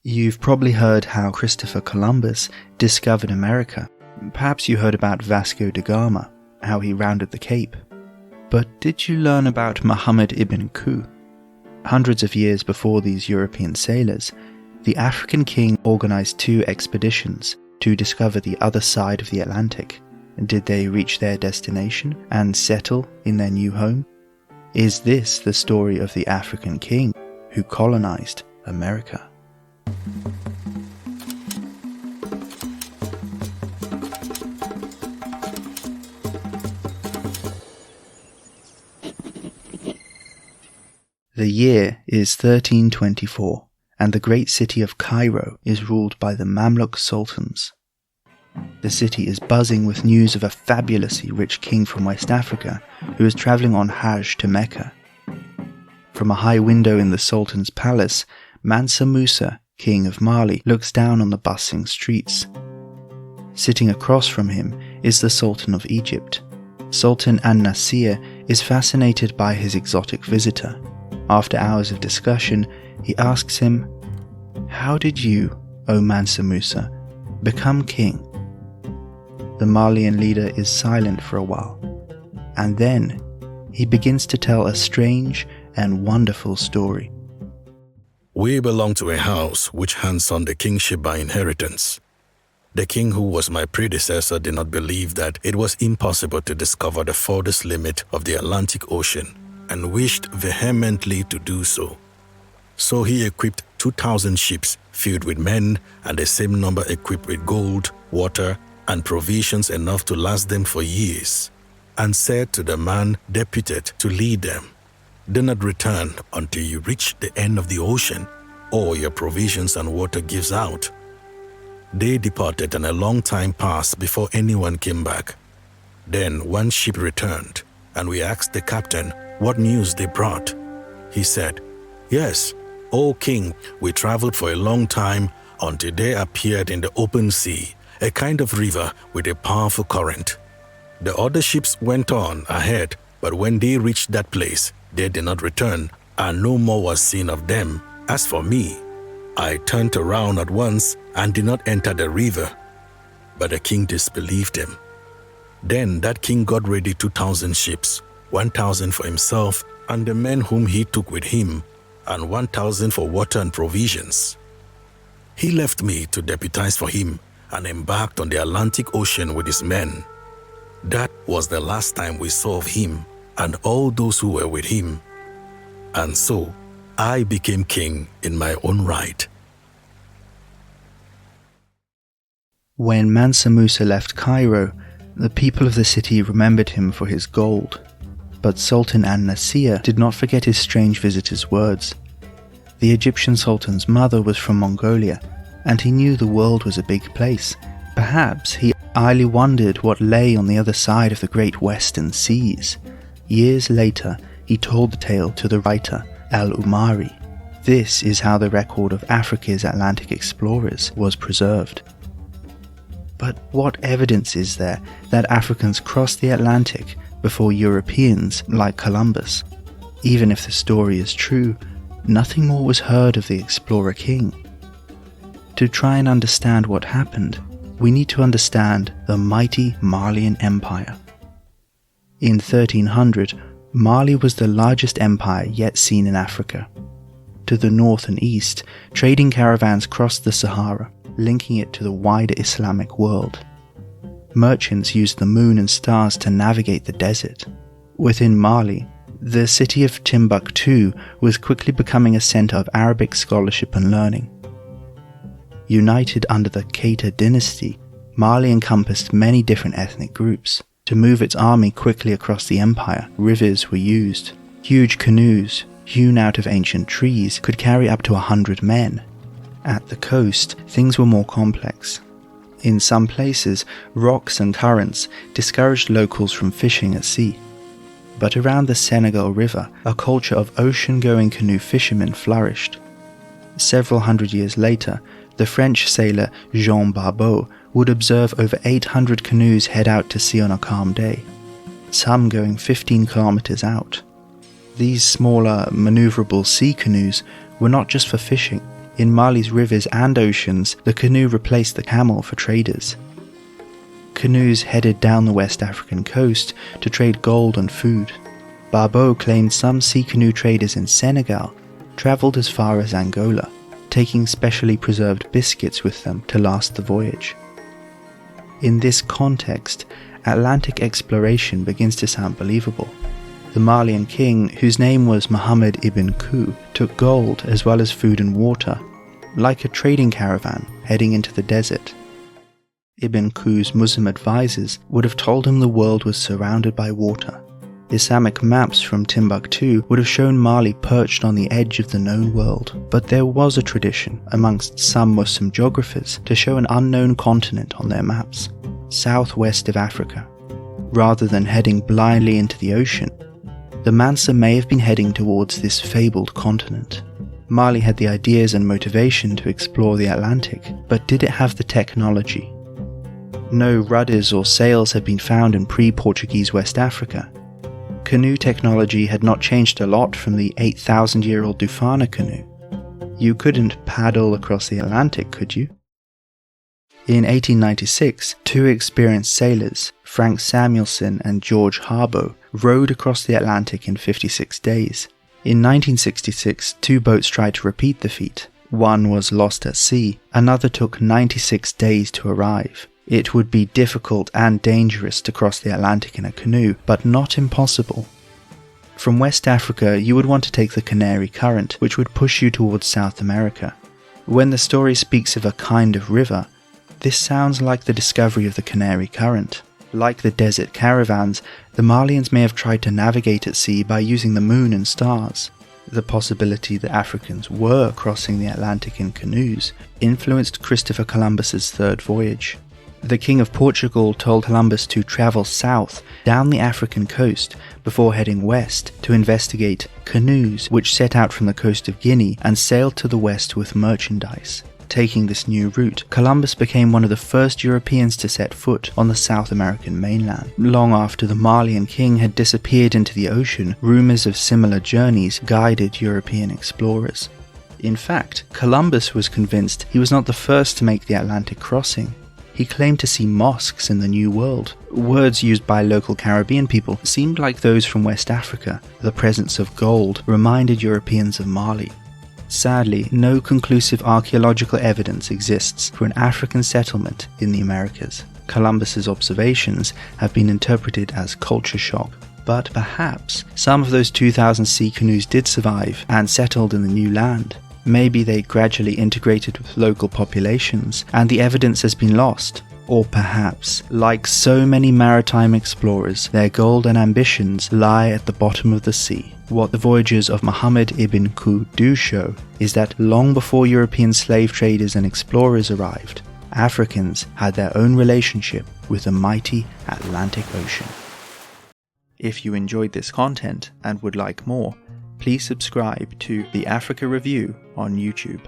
You've probably heard how Christopher Columbus discovered America. Perhaps you heard about Vasco da Gama, how he rounded the Cape. But did you learn about Muhammad ibn Qu? Hundreds of years before these European sailors, the African king organized 2 expeditions to discover the other side of the Atlantic. Did they reach their destination and settle in their new home? Is this the story of the African king who colonized America? The year is 1324, and the great city of Cairo is ruled by the Mamluk sultans. The city is buzzing with news of a fabulously rich king from West Africa who is traveling on Hajj to Mecca. From a high window in the sultan's palace, Mansa Musa, king of Mali, looks down on the bustling streets. Sitting across from him is the Sultan of Egypt. Sultan an-Nasir is fascinated by his exotic visitor. After hours of discussion, he asks him, "How did you, O Mansa Musa, become king?" The Malian leader is silent for a while, and then he begins to tell a strange and wonderful story. We belong to a house which hands on the kingship by inheritance. The king who was my predecessor did not believe that it was impossible to discover the furthest limit of the Atlantic Ocean and wished vehemently to do so. So he equipped 2,000 ships filled with men and the same number equipped with gold, water, and provisions enough to last them for years, and said to the man deputed to lead them, "Do not return until you reach the end of the ocean, or your provisions and water gives out." They departed, and a long time passed before anyone came back. Then one ship returned, and we asked the captain what news they brought. He said, "Yes, O king, we traveled for a long time until they appeared in the open sea, a kind of river with a powerful current. The other ships went on ahead, but when they reached that place, they did not return, and no more was seen of them. As for me, I turned around at once and did not enter the river." But the king disbelieved him. Then that king got ready 2,000 ships, 1,000 for himself and the men whom he took with him, and 1,000 for water and provisions. He left me to deputize for him and embarked on the Atlantic Ocean with his men. That was the last time we saw of him and all those who were with him. And so I became king in my own right. When Mansa Musa left Cairo, the people of the city remembered him for his gold. But Sultan an-Nasir did not forget his strange visitor's words. The Egyptian sultan's mother was from Mongolia, and he knew the world was a big place. Perhaps he idly wondered what lay on the other side of the great western seas. Years later, he told the tale to the writer Al-Umari. This is how the record of Africa's Atlantic explorers was preserved. But what evidence is there that Africans crossed the Atlantic before Europeans like Columbus? Even if the story is true, nothing more was heard of the explorer king. To try and understand what happened, we need to understand the mighty Malian Empire. In 1300, Mali was the largest empire yet seen in Africa. To the north and east, trading caravans crossed the Sahara, linking it to the wider Islamic world. Merchants used the moon and stars to navigate the desert. Within Mali, the city of Timbuktu was quickly becoming a center of Arabic scholarship and learning. United under the Keita dynasty, Mali encompassed many different ethnic groups. To move its army quickly across the empire, rivers were used. Huge canoes, hewn out of ancient trees, could carry up to 100 men. At the coast, things were more complex. In some places, rocks and currents discouraged locals from fishing at sea. But around the Senegal River, a culture of ocean-going canoe fishermen flourished. Several hundred years later, the French sailor Jean Barbot would observe over 800 canoes head out to sea on a calm day, some going 15 kilometers out. These smaller, maneuverable sea canoes were not just for fishing. In Mali's rivers and oceans, the canoe replaced the camel for traders. Canoes headed down the West African coast to trade gold and food. Barbot claimed some sea canoe traders in Senegal travelled as far as Angola, taking specially preserved biscuits with them to last the voyage. In this context, Atlantic exploration begins to sound believable. The Malian king, whose name was Muhammad ibn Ku, took gold as well as food and water, like a trading caravan heading into the desert. Ibn Ku's Muslim advisors would have told him the world was surrounded by water. Islamic maps from Timbuktu would have shown Mali perched on the edge of the known world, but there was a tradition amongst some Muslim geographers to show an unknown continent on their maps, southwest of Africa. Rather than heading blindly into the ocean, the Mansa may have been heading towards this fabled continent. Mali had the ideas and motivation to explore the Atlantic, but did it have the technology? No rudders or sails had been found in pre-Portuguese West Africa. Canoe technology had not changed a lot from the 8,000-year-old Dufana canoe. You couldn't paddle across the Atlantic, could you? In 1896, two experienced sailors, Frank Samuelson and George Harbo, rowed across the Atlantic in 56 days. In 1966, two boats tried to repeat the feat. One was lost at sea, another took 96 days to arrive. It would be difficult and dangerous to cross the Atlantic in a canoe, but not impossible. From West Africa, you would want to take the Canary Current, which would push you towards South America. When the story speaks of a kind of river, this sounds like the discovery of the Canary Current. Like the desert caravans, the Malians may have tried to navigate at sea by using the moon and stars. The possibility that Africans were crossing the Atlantic in canoes influenced Christopher Columbus's third voyage. The King of Portugal told Columbus to travel south down the African coast before heading west to investigate canoes which set out from the coast of Guinea and sailed to the west with merchandise. Taking this new route, Columbus became one of the first Europeans to set foot on the South American mainland. Long after the Malian king had disappeared into the ocean, rumors of similar journeys guided European explorers. In fact, Columbus was convinced he was not the first to make the Atlantic crossing. He claimed to see mosques in the New World. Words used by local Caribbean people seemed like those from West Africa. The presence of gold reminded Europeans of Mali. Sadly, no conclusive archaeological evidence exists for an African settlement in the Americas. Columbus's observations have been interpreted as culture shock, but perhaps some of those 2,000 sea canoes did survive and settled in the new land. Maybe they gradually integrated with local populations and the evidence has been lost. Or perhaps, like so many maritime explorers, their goal and ambitions lie at the bottom of the sea. What the voyages of Muhammad ibn Ku do show is that long before European slave traders and explorers arrived, Africans had their own relationship with the mighty Atlantic Ocean. If you enjoyed this content and would like more, please subscribe to The Africa Review on YouTube.